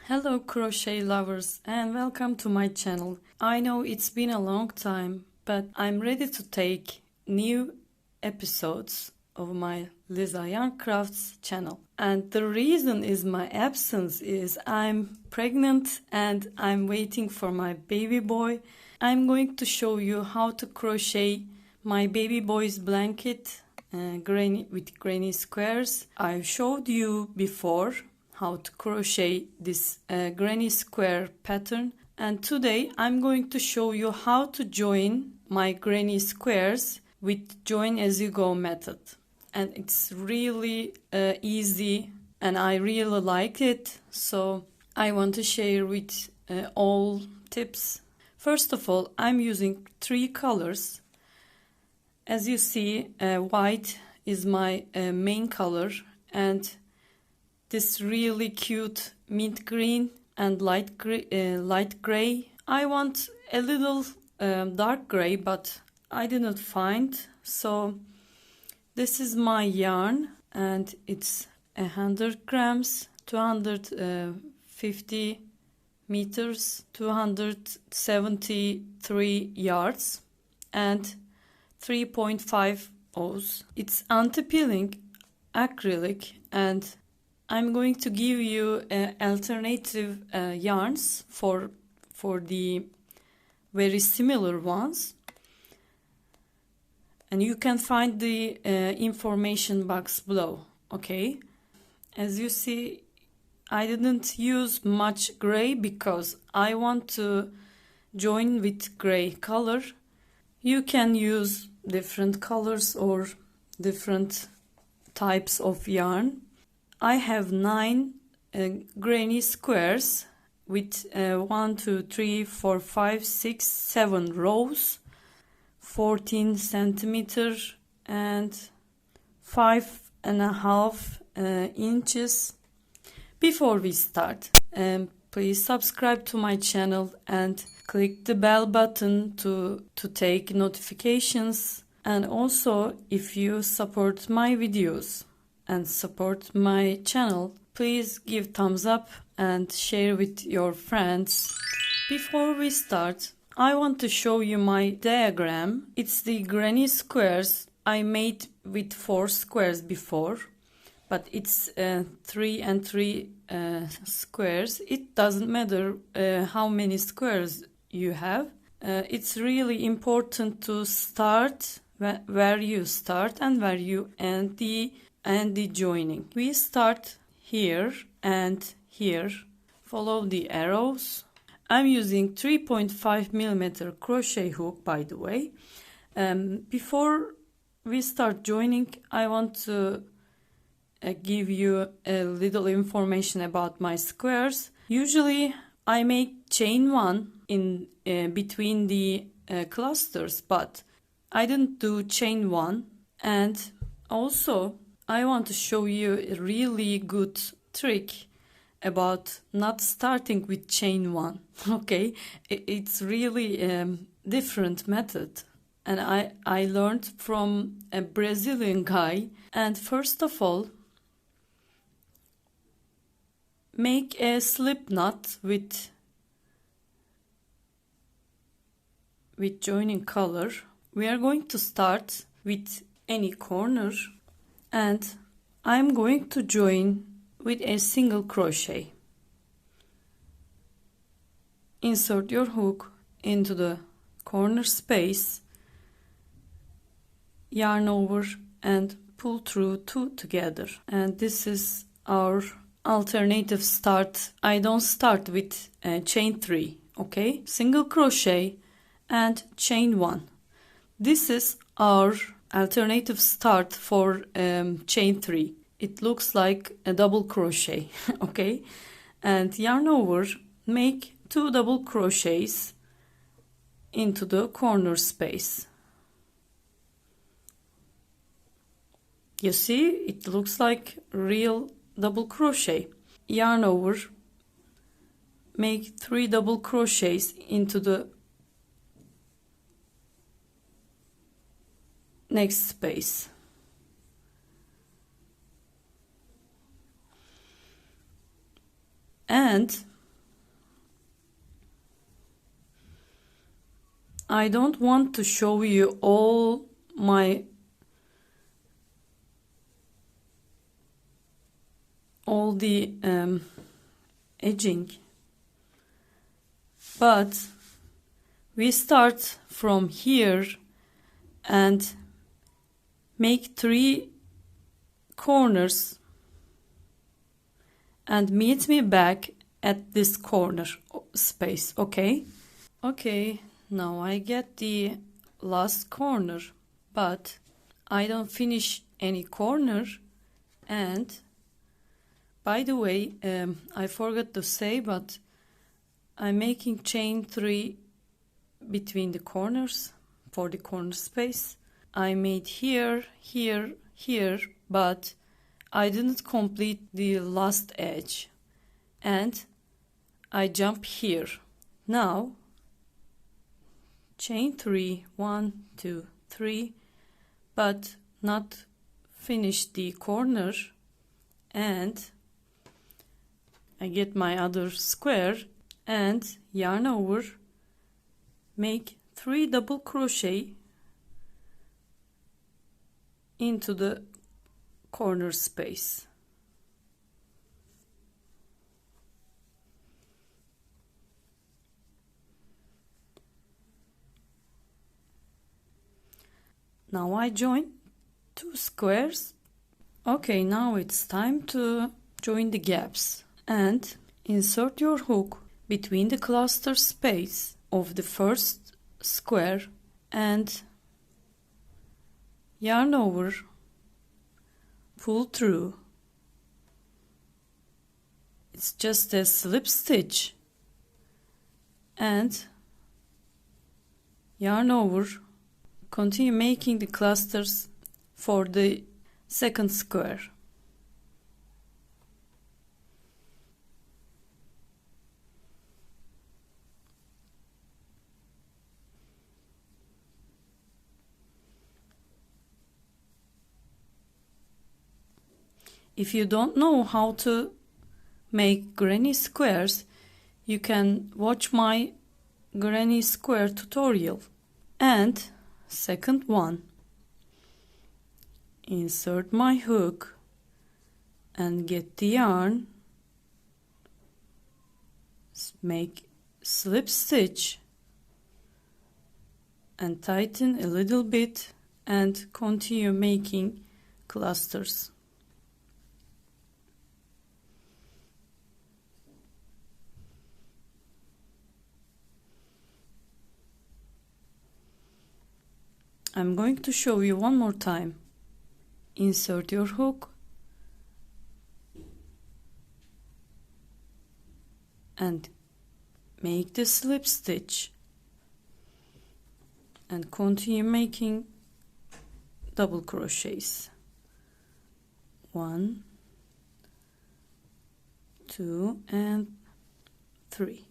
Hello crochet lovers and welcome to my channel. I know it's been a long time, but I'm ready to take new episodes of my Liza Yarn Crafts channel. And the reason is my absence is I'm pregnant and I'm waiting for my baby boy. I'm going to show you how to crochet my baby boy's blanket with granny squares. I showed you before how to crochet this granny square pattern, and today I'm going to show you how to join my granny squares with join as you go method. And it's really easy and I really like it, so I want to share with all tips. First of all, I'm using 3 colors. As you see, white is my main color, and this really cute mint green and light gray. I want a little dark gray, but I didn't find. So this is my yarn, and it's 100 grams, 250 meters, 273 yards, and 3.5 O's. It's anti-peeling acrylic, and I'm going to give you alternative yarns for the very similar ones, and you can find the information box below. Okay, as you see, I didn't use much gray because I want to join with gray color. You can use different colors or different types of yarn. I have 9 granny squares with 1, 2, 3, 4, 5, 6, 7 rows, 14 centimeters and 5.5 inches. Before we start, please subscribe to my channel and click the bell button to take notifications. And also, if you support my videos and support my channel, please give thumbs up and share with your friends. Before we start, I want to show you my diagram. It's the granny squares. I made with 4 squares before, but it's 3 and 3 squares. It doesn't matter how many squares you have. It's really important to start where you start and where you end the joining. We start here and here. Follow the arrows. I'm using 3.5 millimeter crochet hook, by the way. Before we start joining, I want to give you a little information about my squares. Usually I make chain 1 in between the clusters, but I didn't do chain 1. And also I want to show you a really good trick about not starting with chain 1. Okay, it's really different method, and I learned from a Brazilian guy. And first of all, make a slip knot with joining color. We are going to start with any corner, and I'm going to join with a single crochet. Insert your hook into the corner space, yarn over and pull through 2 together. And this is our alternative start. I don't start with chain 3, okay? Single crochet and chain 1. This is our alternative start for chain 3. It looks like a double crochet. Okay, and yarn over, make 2 double crochets into the corner space. You see, it looks like real double crochet. Yarn over, make 3 double crochets into the next space. And I don't want to show you all the edging, but we start from here and make 3 corners and meet me back at this corner space. Okay, now I get the last corner, but I don't finish any corner. And by the way, I forgot to say, but I'm making chain 3 between the corners for the corner space. I made here, here, here, but I didn't complete the last edge, and I jump here. Now chain 3, 1, 2, 3, but not finish the corner, and I get my other square and yarn over, make 3 double crochet into the corner space. Now I join 2 squares. Okay, now it's time to join the gaps and insert your hook between the cluster space of the first square and yarn over, pull through. It's just a slip stitch and yarn over. Continue making the clusters for the second square. If you don't know how to make granny squares, you can watch my granny square tutorial. And second one, insert my hook and get the yarn, make slip stitch and tighten a little bit and continue making clusters. I'm going to show you one more time. Insert your hook and make the slip stitch and continue making double crochets. 1, 2 and 3.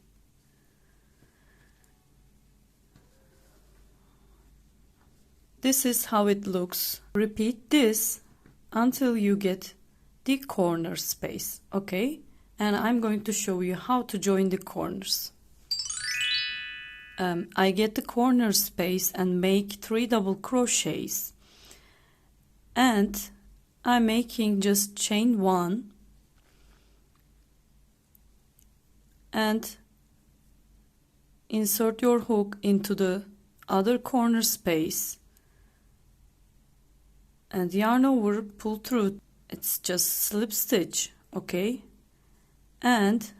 This is how it looks. Repeat this until you get the corner space, okay? And I'm going to show you how to join the corners. I get the corner space and make 3 double crochets. And I'm making just chain 1 and insert your hook into the other corner space and yarn over, pull through. It's just slip stitch, okay? And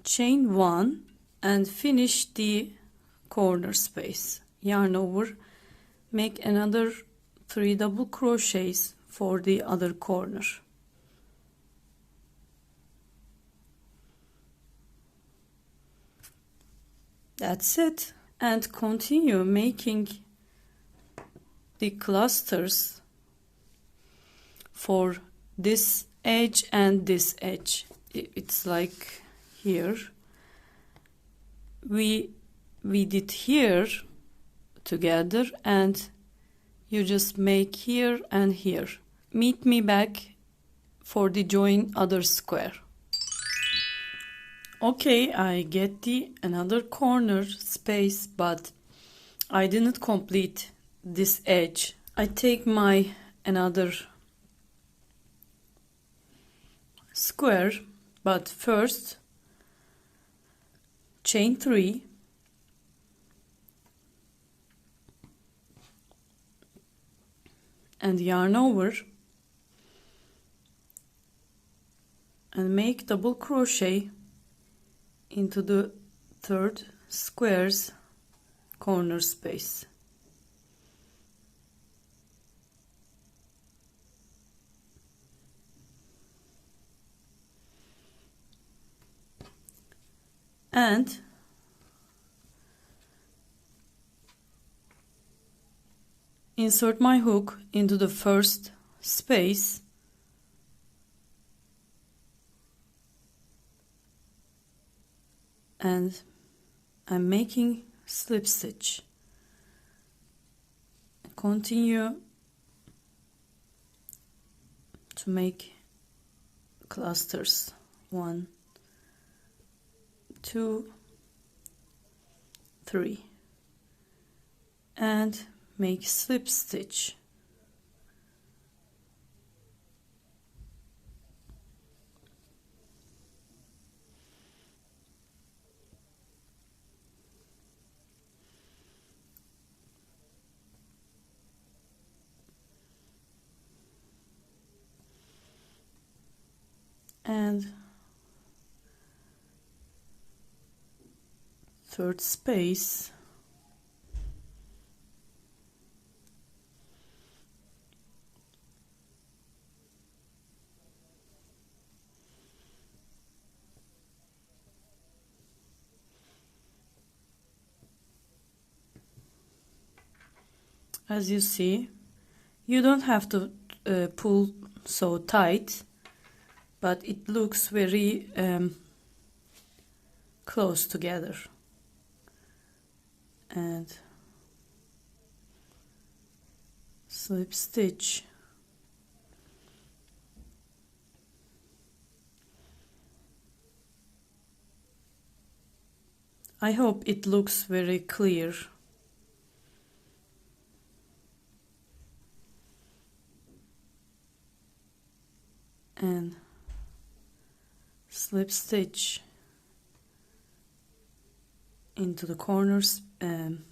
chain 1 and finish the corner space. Yarn over, make another 3 double crochets for the other corner. That's it. And continue making the clusters for this edge and this edge. It's like here. We did here together, and you just make here and here. Meet me back for the join other square. Okay, I get the another corner space, but I didn't complete this edge. I take my another square, but first chain 3 and yarn over and make double crochet into the third square's corner space. And insert my hook into the first space and I'm making slip stitch. Continue to make clusters. 1, 2, 3, and make slip stitch. And third space, as you see, you don't have to pull so tight, but it looks very close together. And slip stitch. I hope it looks very clear. And slip stitch into the corners and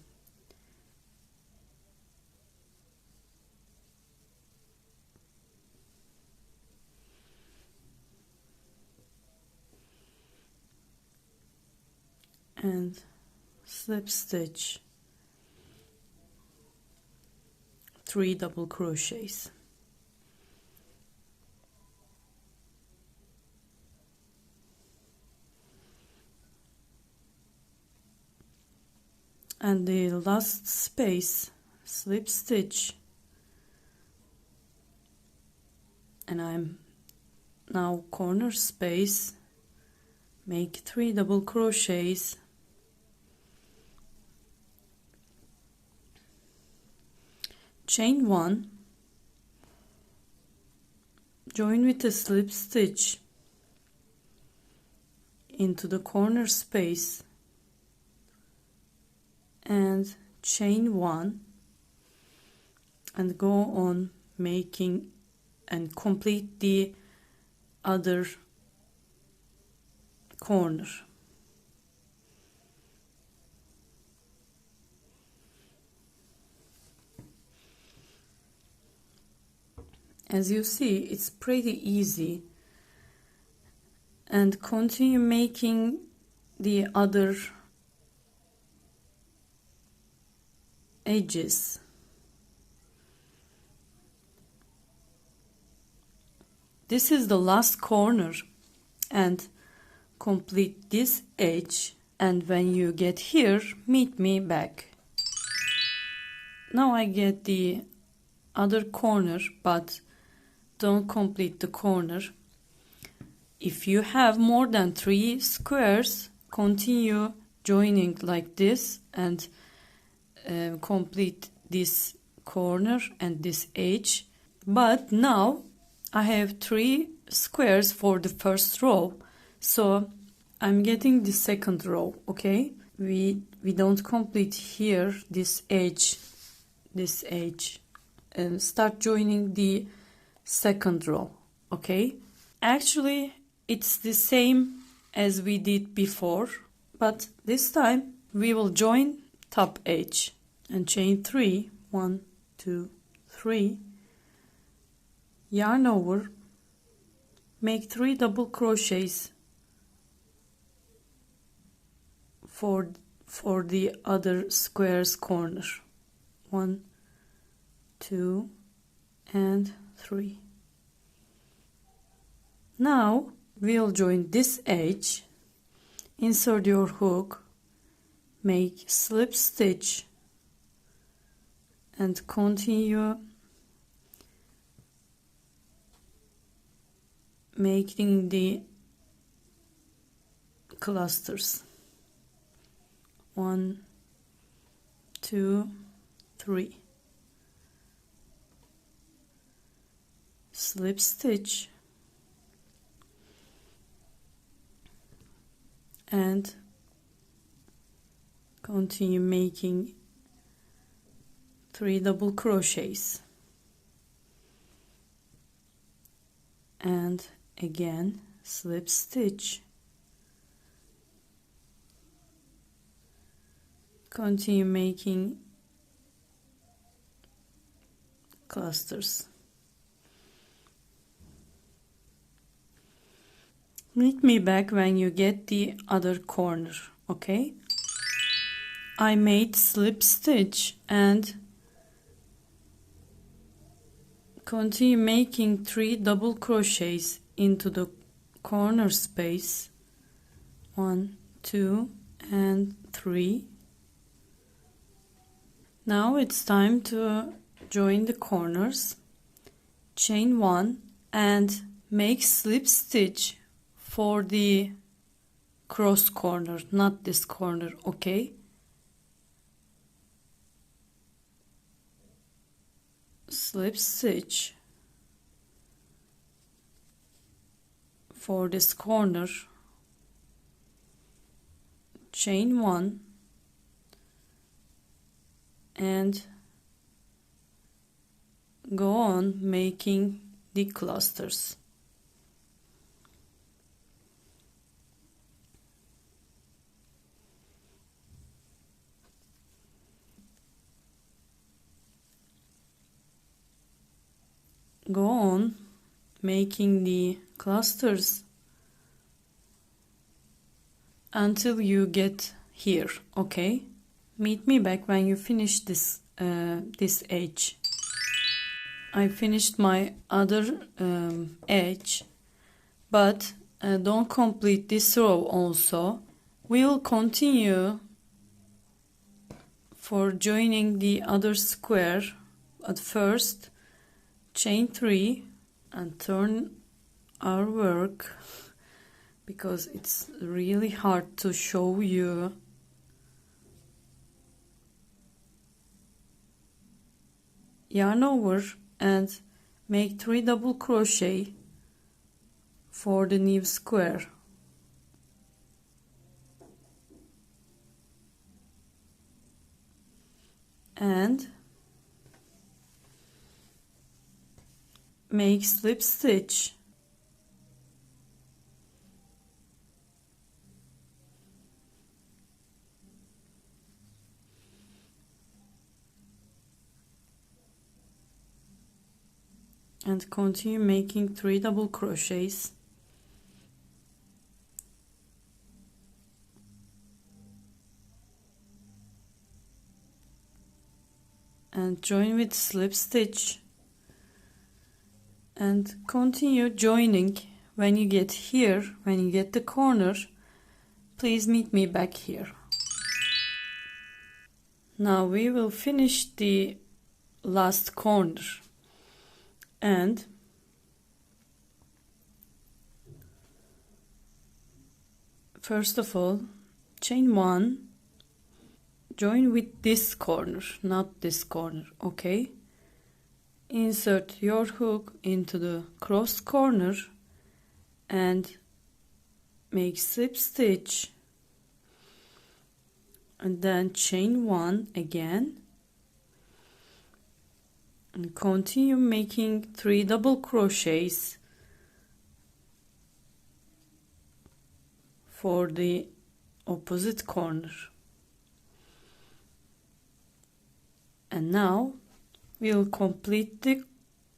slip stitch 3 double crochets. And the last space, slip stitch, and I'm now corner space, make 3 double crochets, chain 1, join with a slip stitch into the corner space and chain 1 and go on making and complete the other corner. As you see, it's pretty easy, and continue making the other edges. This is the last corner, and complete this edge, and when you get here, meet me back. Now I get the other corner, but don't complete the corner. If you have more than 3 squares, continue joining like this and complete this corner and this edge. But now I have 3 squares for the first row, so I'm getting the second row. Okay, we don't complete here this edge, and start joining the second row. Okay, actually it's the same as we did before, but this time we will join top edge and chain 3, 1, 2, 3, yarn over, make 3 double crochets for the other square's corner. 1, 2, and 3. Now we'll join this edge, insert your hook, make slip stitch, and continue making the clusters. 1, 2, 3. Slip stitch and continue making 3 double crochets, and again slip stitch, continue making clusters. Meet me back when you get the other corner. Okay, I made slip stitch and continue making 3 double crochets into the corner space. 1, 2, and 3. Now it's time to join the corners. Chain 1 and make slip stitch for the cross corner, not this corner. Okay, slip stitch for this corner, chain 1 and go on making the clusters. Go on making the clusters until you get here. Okay, meet me back when you finish this edge. I finished my other edge, but don't complete this row also. We will continue for joining the other square. At first, chain 3 and turn our work, because it's really hard to show you. Yarn over and make 3 double crochet for the new square. And make slip stitch and continue making 3 double crochets, and join with slip stitch and continue joining. When you get here, when you get the corner, please meet me back here. Now we will finish the last corner, and first of all, chain 1, join with this corner, not this corner. Okay, insert your hook into the cross corner and make slip stitch and then chain 1 again, and continue making 3 double crochets for the opposite corner. And now we'll complete the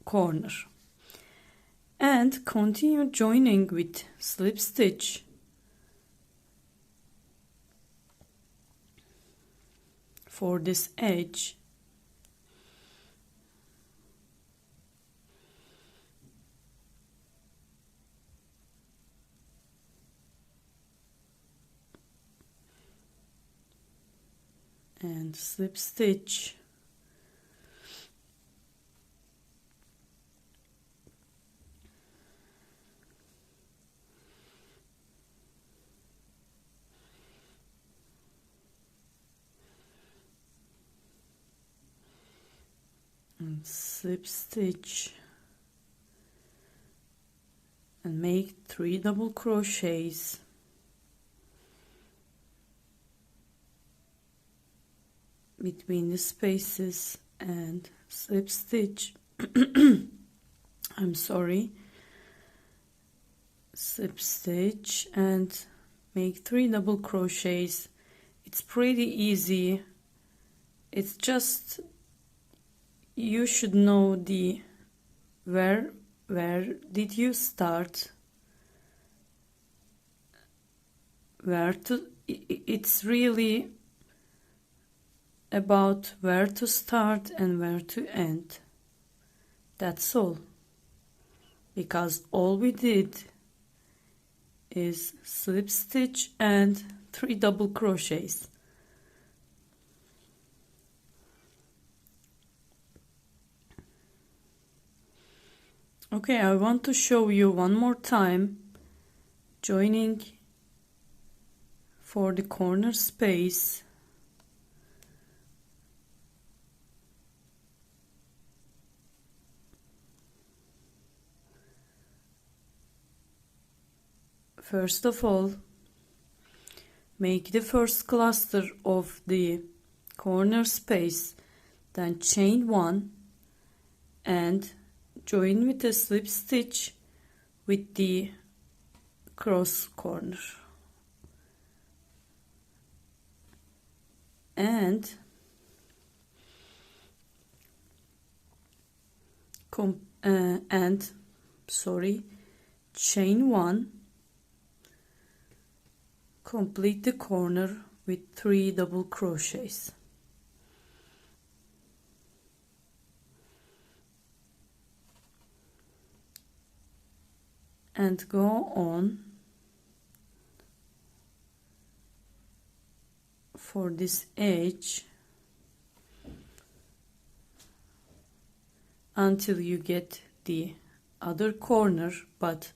corner and continue joining with slip stitch for this edge. And slip stitch. And slip stitch and make 3 double crochets between the spaces and slip stitch. I'm sorry, slip stitch and make 3 double crochets. It's pretty easy. It's just you should know the where did you start, where to, it's really about where to start and where to end. That's all, because all we did is slip stitch and 3 double crochets. Okay, I want to show you one more time joining for the corner space. First of all, make the first cluster of the corner space, then chain 1 and join with a slip stitch with the cross corner, and chain 1, complete the corner with 3 double crochets. And go on for this edge until you get the other corner, but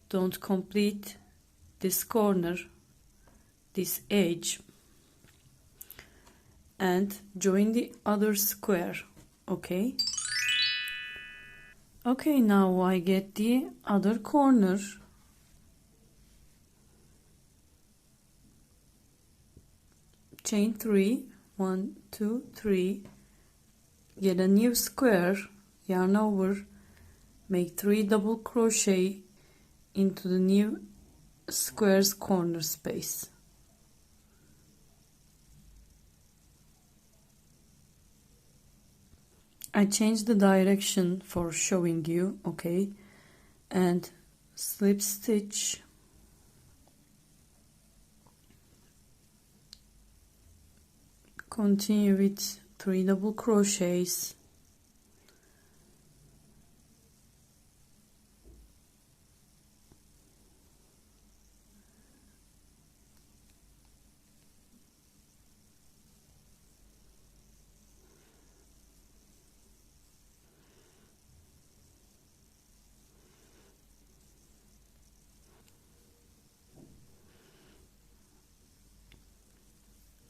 don't complete this corner, this edge, and join the other square. Okay. Okay, now I get the other corner. Chain 3, 1, 2, 3, get a new square, yarn over, make 3 double crochet into the new square's corner space. I changed the direction for showing you, okay, and slip stitch, continue with 3 double crochets,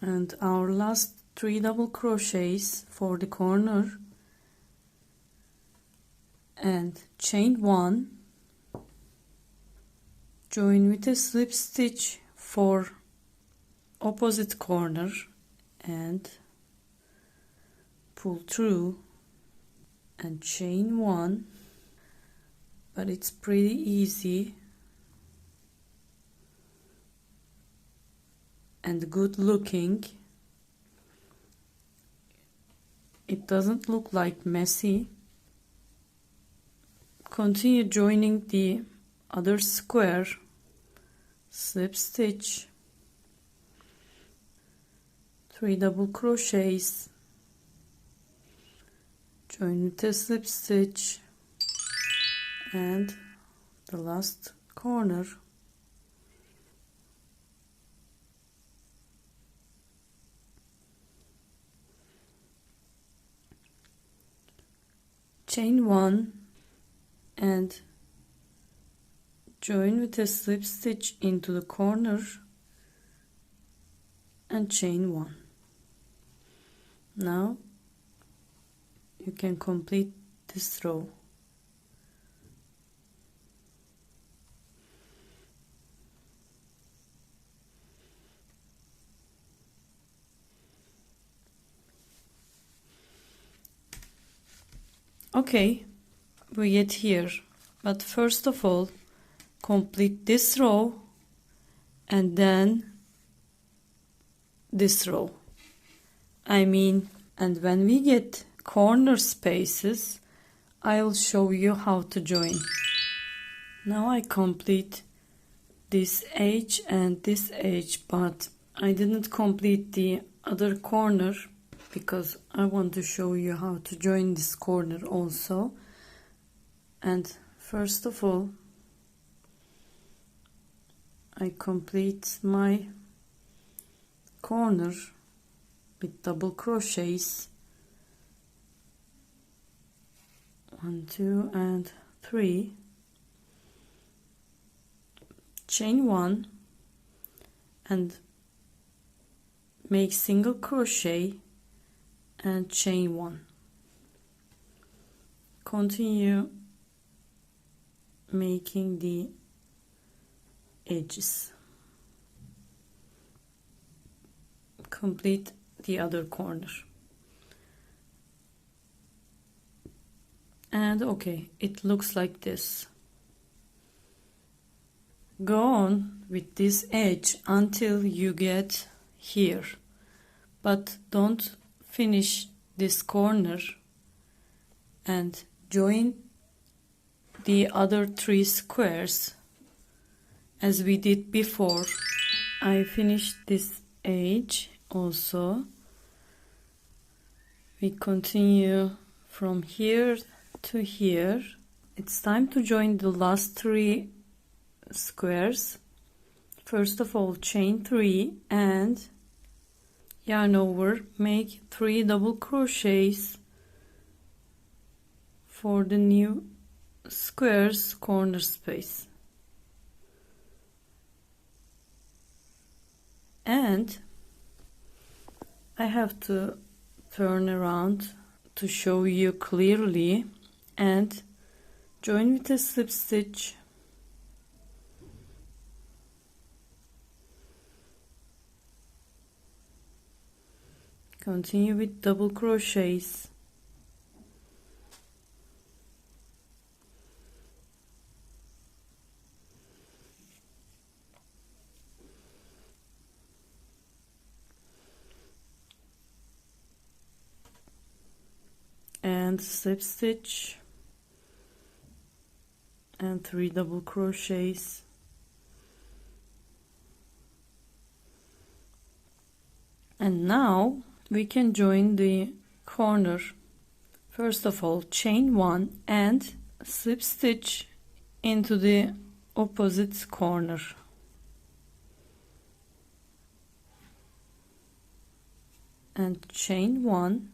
and our last 3 double crochets for the corner, and chain 1, join with a slip stitch for opposite corner and pull through and chain 1, but it's pretty easy and good looking. It doesn't look like messy. Continue joining the other square, slip stitch, 3 double crochets, join with a slip stitch, and the last corner, chain 1 and join with a slip stitch into the corner and chain 1. Now you can complete this row. Okay, we get here, but first of all complete this row and then this row. And when we get corner spaces, I'll show you how to join. Now I complete this edge and this edge, but I didn't complete the other corner because I want to show you how to join this corner also. And first of all, I complete my corner with double crochets, 1, 2 and 3, chain 1 and make single crochet and chain 1. Continue making the edges. Complete the other corner. And okay, it looks like this. Go on with this edge until you get here, but don't finish this corner, and join the other 3 squares as we did before. I finished this edge also. We continue from here to here. It's time to join the last 3 squares. First of all, chain 3 and yarn over, make 3 double crochets for the new squares corner space, and I have to turn around to show you clearly and join with a slip stitch, continue with double crochets, and slip stitch and 3 double crochets, and now we can join the corner. First of all, chain 1 and slip stitch into the opposite corner, and chain 1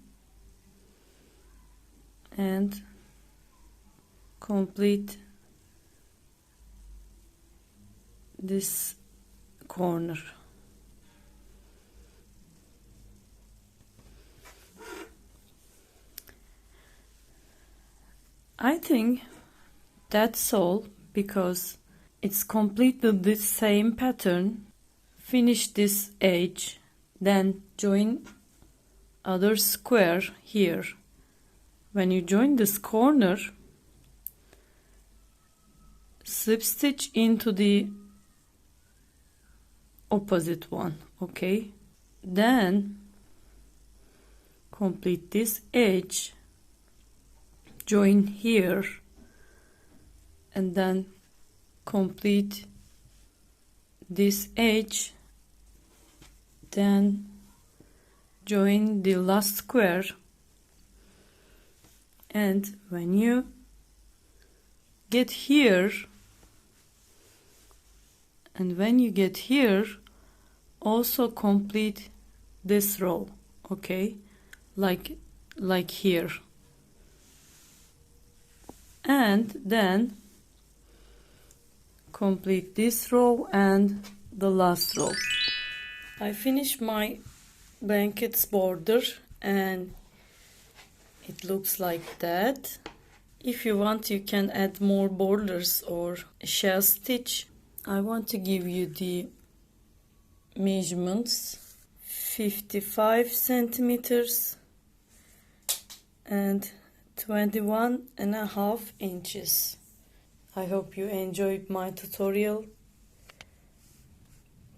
and complete this corner. I think that's all, because it's completely the same pattern. Finish this edge, then join other square here. When you join this corner, slip stitch into the opposite one, okay? Then complete this edge, join here, and then complete this edge, then join the last square, and when you get here, also complete this row, okay, like here, and then complete this row and the last row. I finished my blanket's border and it looks like that. If you want, you can add more borders or shell stitch. I want to give you the measurements: 55 centimeters and 21.5 inches. I hope you enjoyed my tutorial.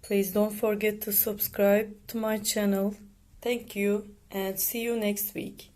Please don't forget to subscribe to my channel. Thank you and see you next week.